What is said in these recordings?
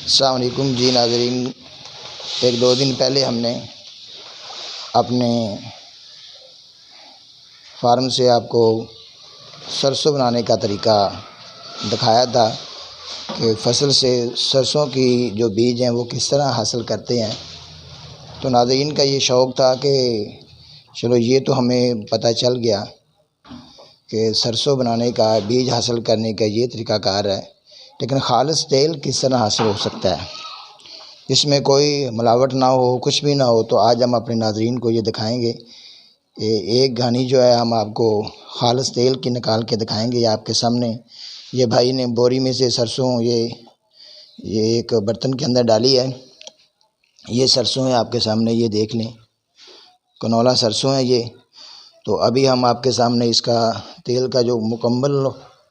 السلام علیکم جی ناظرین، ایک دو دن پہلے ہم نے اپنے فارم سے آپ کو سرسوں بنانے کا طریقہ دکھایا تھا کہ فصل سے سرسوں کی جو بیج ہیں وہ کس طرح حاصل کرتے ہیں۔ تو ناظرین کا یہ شوق تھا کہ چلو یہ تو ہمیں پتہ چل گیا کہ سرسوں بنانے کا، بیج حاصل کرنے کا یہ طریقہ کار ہے، لیکن خالص تیل کس طرح حاصل ہو سکتا ہے، جس میں کوئی ملاوٹ نہ ہو، کچھ بھی نہ ہو۔ تو آج ہم اپنے ناظرین کو یہ دکھائیں گے کہ ایک گھانی جو ہے ہم آپ کو خالص تیل کی نکال کے دکھائیں گے۔ یہ آپ کے سامنے یہ بھائی نے بوری میں سے سرسوں یہ ایک برتن کے اندر ڈالی ہے۔ یہ سرسوں ہے آپ کے سامنے، یہ دیکھ لیں، کنولا سرسوں ہے یہ۔ تو ابھی ہم آپ کے سامنے اس کا تیل کا جو مکمل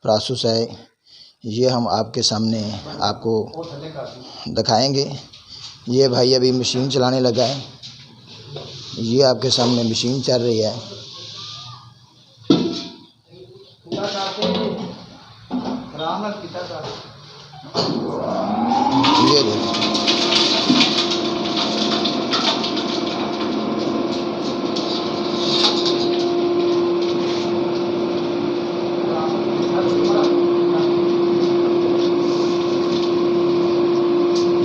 پروسیس ہے یہ ہم آپ کے سامنے آپ کو دکھائیں گے۔ یہ بھائی ابھی مشین چلانے لگا ہے، یہ آپ کے سامنے مشین چل رہی ہے۔ یہ دیکھیں،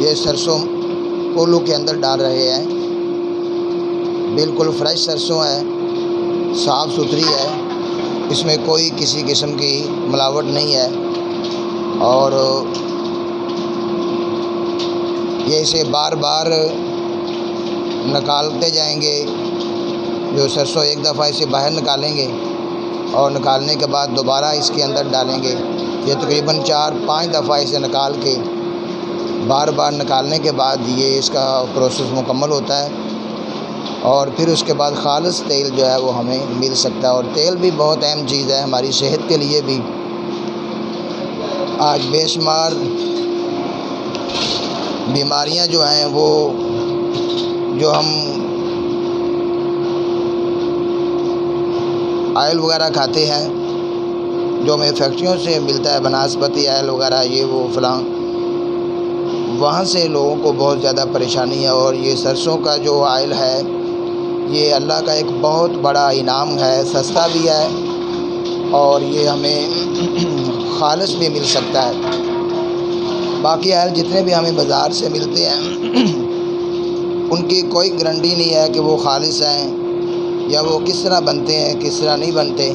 یہ سرسوں پولو کے اندر ڈال رہے ہیں۔ بالکل فریش سرسوں ہے، صاف ستھری ہے، اس میں کوئی کسی قسم کی ملاوٹ نہیں ہے، اور یہ اسے بار بار نکالتے جائیں گے۔ جو سرسوں ایک دفعہ اسے باہر نکالیں گے اور نکالنے کے بعد دوبارہ اس کے اندر ڈالیں گے۔ یہ تقریباً 4-5 دفعہ اسے نکال کے بار بار نکالنے کے بعد یہ اس کا پروسیس مکمل ہوتا ہے، اور پھر اس کے بعد خالص تیل جو ہے وہ ہمیں مل سکتا ہے۔ اور تیل بھی بہت اہم چیز ہے ہماری صحت کے لیے بھی۔ آج بے شمار بیماریاں جو ہیں وہ جو ہم آئل وغیرہ کھاتے ہیں، جو ہمیں فیکٹریوں سے ملتا ہے، بناسپتی آئل وغیرہ، یہ وہ فلاں، وہاں سے لوگوں کو بہت زیادہ پریشانی ہے۔ اور یہ سرسوں کا جو آئل ہے یہ اللہ کا ایک بہت بڑا انعام ہے، سستا بھی ہے اور یہ ہمیں خالص بھی مل سکتا ہے۔ باقی آئل جتنے بھی ہمیں بازار سے ملتے ہیں ان کی کوئی گارنٹی نہیں ہے کہ وہ خالص ہیں یا وہ کس طرح بنتے ہیں، کس طرح نہیں بنتے۔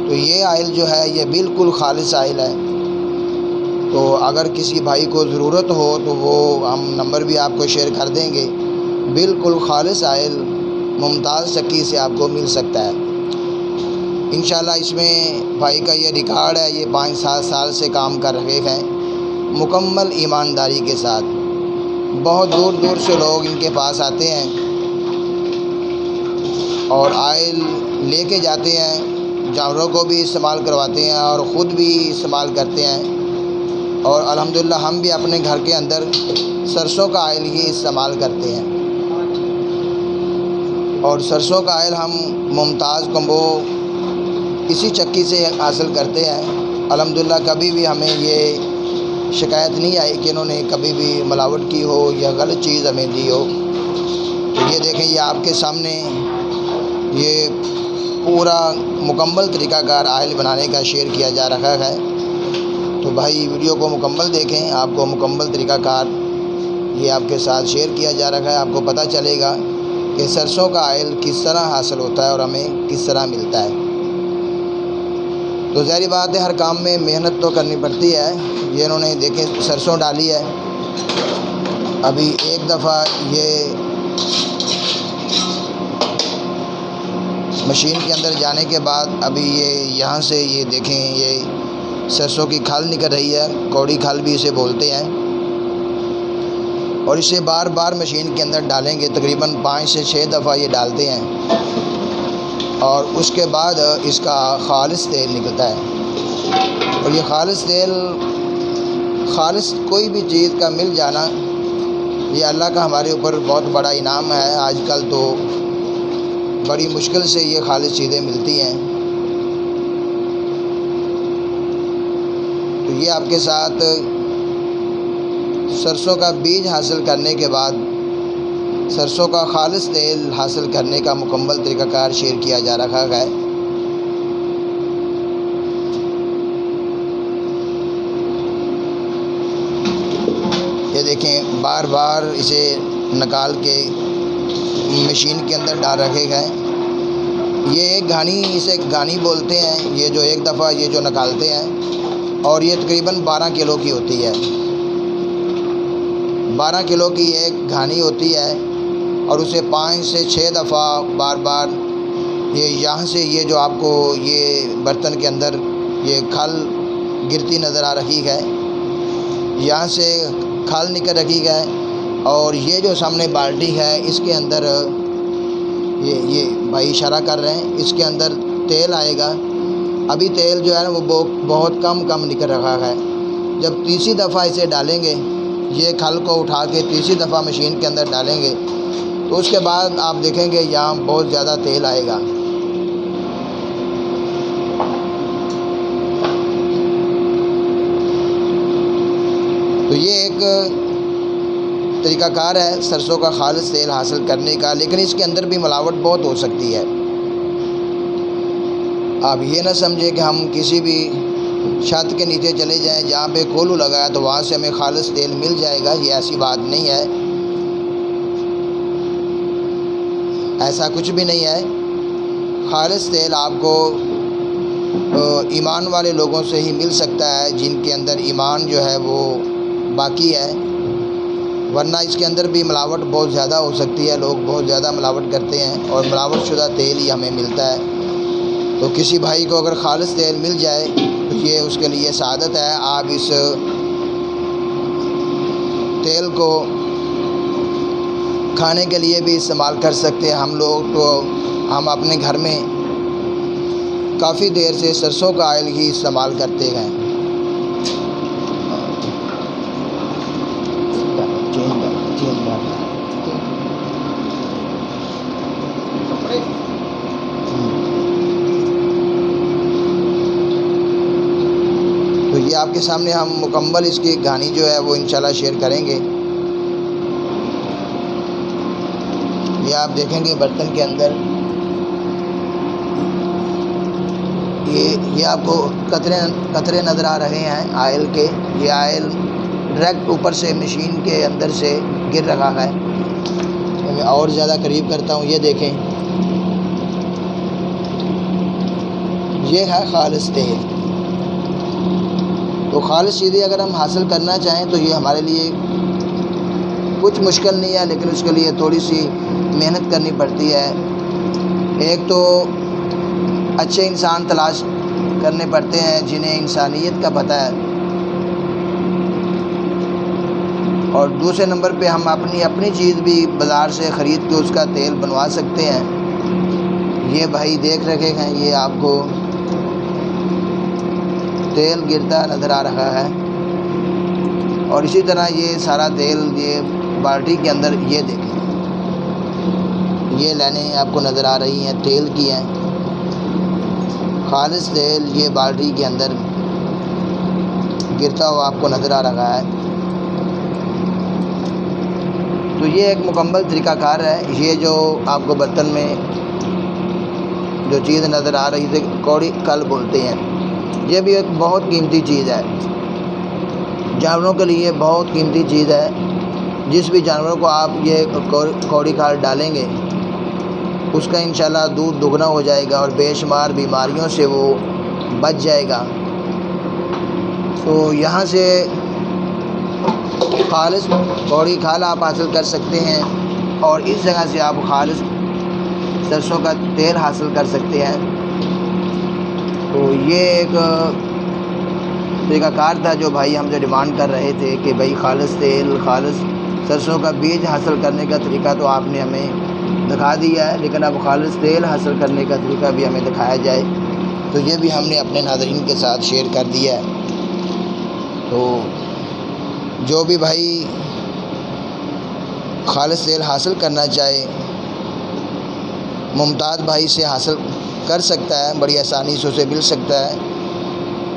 تو یہ آئل جو ہے یہ بالکل خالص آئل ہے۔ تو اگر کسی بھائی کو ضرورت ہو تو وہ ہم نمبر بھی آپ کو شیئر کر دیں گے۔ بالکل خالص آئل ممتاز چکی سے آپ کو مل سکتا ہے انشاءاللہ۔ اس میں بھائی کا یہ ریکارڈ ہے، یہ 5-7 سال سے کام کر رہے ہیں مکمل ایمانداری کے ساتھ۔ بہت دور دور سے لوگ ان کے پاس آتے ہیں اور آئل لے کے جاتے ہیں، جانوروں کو بھی استعمال کرواتے ہیں اور خود بھی استعمال کرتے ہیں۔ اور الحمدللہ ہم بھی اپنے گھر کے اندر سرسوں کا آئل ہی استعمال کرتے ہیں، اور سرسوں کا آئل ہم ممتاز کمبو اسی چکی سے حاصل کرتے ہیں۔ الحمدللہ کبھی بھی ہمیں یہ شکایت نہیں آئی کہ انہوں نے کبھی بھی ملاوٹ کی ہو یا غلط چیز ہمیں دی ہو۔ تو یہ دیکھیں، یہ آپ کے سامنے یہ پورا مکمل طریقہ کار آئل بنانے کا شیئر کیا جا رہا ہے۔ تو بھائی ویڈیو کو مکمل دیکھیں، آپ کو مکمل طریقہ کار یہ آپ کے ساتھ شیئر کیا جا رہا ہے۔ آپ کو پتہ چلے گا کہ سرسوں کا آئل کس طرح حاصل ہوتا ہے اور ہمیں کس طرح ملتا ہے۔ تو ظاہری بات ہے ہر کام میں محنت تو کرنی پڑتی ہے۔ یہ انہوں نے دیکھیں سرسوں ڈالی ہے، ابھی ایک دفعہ یہ مشین کے اندر جانے کے بعد ابھی یہ یہاں سے یہ دیکھیں یہ سرسوں کی کھال نکل رہی ہے، کوڑی کھال بھی اسے بولتے ہیں، اور اسے بار بار مشین کے اندر ڈالیں گے۔ تقریباً 5 سے 6 دفعہ یہ ڈالتے ہیں، اور اس کے بعد اس کا خالص تیل نکلتا ہے۔ اور یہ خالص تیل، خالص کوئی بھی چیز کا مل جانا یہ اللہ کا ہمارے اوپر بہت بڑا انعام ہے۔ آج کل تو بڑی مشکل سے یہ خالص چیزیں ملتی ہیں۔ تو یہ آپ کے ساتھ سرسوں کا بیج حاصل کرنے کے بعد سرسوں کا خالص تیل حاصل کرنے کا مکمل طریقہ کار شیئر کیا جا رہا ہے۔ یہ دیکھیں، بار بار اسے نکال کے مشین کے اندر ڈال رکھے گئے۔ یہ ایک گھانی، اسے گھانی بولتے ہیں، یہ جو ایک دفعہ یہ جو نکالتے ہیں، اور یہ تقریباً 12 کلو کی ہوتی ہے۔ 12 کلو کی ایک گھانی ہوتی ہے، اور اسے 5 سے 6 دفعہ بار بار یہ یہاں سے یہ جو آپ کو یہ برتن کے اندر یہ کھال گرتی نظر آ رہی ہے، یہاں سے کھال نکل رکھی ہے، اور یہ جو سامنے بالٹی ہے اس کے اندر یہ بھائی اشارہ کر رہے ہیں، اس کے اندر تیل آئے گا۔ ابھی تیل جو ہے نا وہ بہت کم نکل رہا ہے۔ جب تیسری دفعہ اسے ڈالیں گے، یہ کھل کو اٹھا کے تیسری دفعہ مشین کے اندر ڈالیں گے، تو اس کے بعد آپ دیکھیں گے یہاں بہت زیادہ تیل آئے گا۔ تو یہ ایک طریقہ کار ہے سرسوں کا خالص تیل حاصل کرنے کا، لیکن اس کے اندر بھی ملاوٹ بہت ہو سکتی ہے۔ آپ یہ نہ سمجھیں کہ ہم کسی بھی چھت کے نیچے چلے جائیں جہاں پہ کولو لگا ہے تو وہاں سے ہمیں خالص تیل مل جائے گا، یہ ایسی بات نہیں ہے، ایسا کچھ بھی نہیں ہے۔ خالص تیل آپ کو ایمان والے لوگوں سے ہی مل سکتا ہے، جن کے اندر ایمان جو ہے وہ باقی ہے، ورنہ اس کے اندر بھی ملاوٹ بہت زیادہ ہو سکتی ہے۔ لوگ بہت زیادہ ملاوٹ کرتے ہیں، اور ملاوٹ شدہ تیل ہی ہمیں ملتا ہے۔ تو کسی بھائی کو اگر خالص تیل مل جائے تو یہ اس کے لیے سعادت ہے۔ آپ اس تیل کو کھانے کے لیے بھی استعمال کر سکتے ہیں۔ ہم اپنے گھر میں کافی دیر سے سرسوں کا آئل ہی استعمال کرتے ہیں۔ تو یہ آپ کے سامنے ہم مکمل اس کی کہانی جو ہے وہ انشاءاللہ شیئر کریں گے۔ یہ آپ دیکھیں گے برتن کے اندر یہ آپ کو قطرے نظر آ رہے ہیں آئل کے۔ یہ آئل ڈائریکٹ اوپر سے مشین کے اندر سے گر رہا ہے۔ میں اور زیادہ قریب کرتا ہوں، یہ دیکھیں، یہ ہے خالص تیل۔ تو خالص چیزیں اگر ہم حاصل کرنا چاہیں تو یہ ہمارے لیے کچھ مشکل نہیں ہے، لیکن اس کے لیے تھوڑی سی محنت کرنی پڑتی ہے۔ ایک تو اچھے انسان تلاش کرنے پڑتے ہیں جنہیں انسانیت کا پتہ ہے، اور دوسرے نمبر پہ ہم اپنی چیز بھی بازار سے خرید کے اس کا تیل بنوا سکتے ہیں۔ یہ بھائی دیکھ رکھے ہیں، یہ آپ کو تیل گرتا نظر آ رہا ہے، اور اسی طرح یہ سارا تیل یہ بالٹی کے اندر، یہ دیکھیں، یہ لائنیں آپ کو نظر آ رہی ہیں تیل کی ہیں۔ خالص تیل یہ بالٹی کے اندر گرتا ہوا آپ کو نظر آ رہا ہے۔ تو یہ ایک مکمل طریقہ کار ہے۔ یہ جو آپ کو برتن میں جو چیز نظر آ رہی تھی کوڑی کل بولتے ہیں، یہ بھی ایک بہت قیمتی چیز ہے، جانوروں کے لیے بہت قیمتی چیز ہے۔ جس بھی جانور کو آپ یہ کوڑی کھال ڈالیں گے اس کا انشاءاللہ دودھ دگنا ہو جائے گا، اور بے شمار بیماریوں سے وہ بچ جائے گا۔ تو یہاں سے خالص کوڑی کھال آپ حاصل کر سکتے ہیں، اور اس جگہ سے آپ خالص سرسوں کا تیل حاصل کر سکتے ہیں۔ تو یہ ایک طریقہ کار تھا جو بھائی ہم سے ڈیمانڈ کر رہے تھے کہ بھائی خالص تیل، خالص سرسوں کا بیج حاصل کرنے کا طریقہ تو آپ نے ہمیں دکھا دیا ہے، لیکن اب خالص تیل حاصل کرنے کا طریقہ بھی ہمیں دکھایا جائے، تو یہ بھی ہم نے اپنے ناظرین کے ساتھ شیئر کر دیا ہے۔ تو جو بھی بھائی خالص تیل حاصل کرنا چاہے ممتاز بھائی سے حاصل کر سکتا ہے، بڑی آسانی سے اسے مل سکتا ہے۔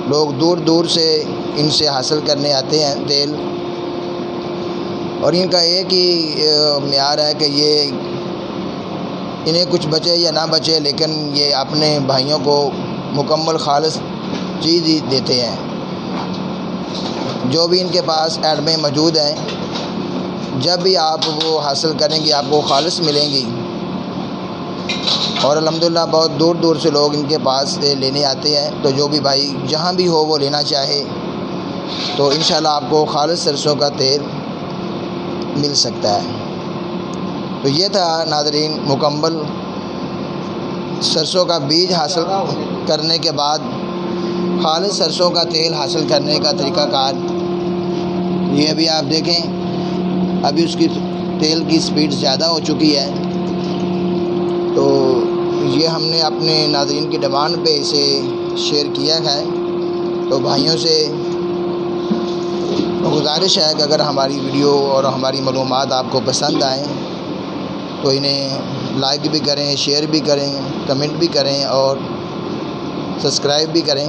لوگ دور دور سے ان سے حاصل کرنے آتے ہیں تیل۔ اور ان کا ایک ہی معیار ہے کہ یہ انہیں کچھ بچے یا نہ بچے لیکن یہ اپنے بھائیوں کو مکمل خالص چیز ہی دیتے ہیں۔ جو بھی ان کے پاس ایٹمیں موجود ہیں، جب بھی آپ وہ حاصل کریں گے آپ کو خالص ملیں گی، اور الحمدللہ بہت دور دور سے لوگ ان کے پاس لینے آتے ہیں۔ تو جو بھی بھائی جہاں بھی ہو وہ لینا چاہے تو انشاءاللہ آپ کو خالص سرسوں کا تیل مل سکتا ہے۔ تو یہ تھا ناظرین مکمل سرسوں کا بیج حاصل کرنے کے بعد خالص سرسوں کا تیل حاصل کرنے کا طریقہ کار۔ یہ ابھی آپ دیکھیں، ابھی اس کی تیل کی سپیڈ زیادہ ہو چکی ہے، تو یہ ہم نے اپنے ناظرین کی ڈیمانڈ پہ اسے شیئر کیا ہے۔ تو بھائیوں سے گزارش ہے کہ اگر ہماری ویڈیو اور ہماری معلومات آپ کو پسند آئیں تو انہیں لائک بھی کریں، شیئر بھی کریں، کمنٹ بھی کریں اور سبسکرائب بھی کریں۔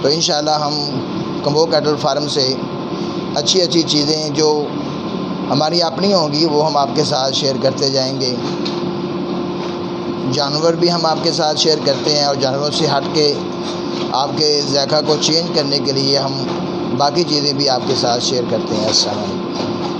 تو انشاءاللہ ہم کمبو کیٹل فارم سے اچھی اچھی چیزیں جو ہماری اپنی ہوں گی وہ ہم آپ کے ساتھ شیئر کرتے جائیں گے۔ جانور بھی ہم آپ کے ساتھ شیئر کرتے ہیں، اور جانوروں سے ہٹ کے آپ کے ذائقہ کو چینج کرنے کے لیے ہم باقی چیزیں بھی آپ کے ساتھ شیئر کرتے ہیں۔ السلام علیکم۔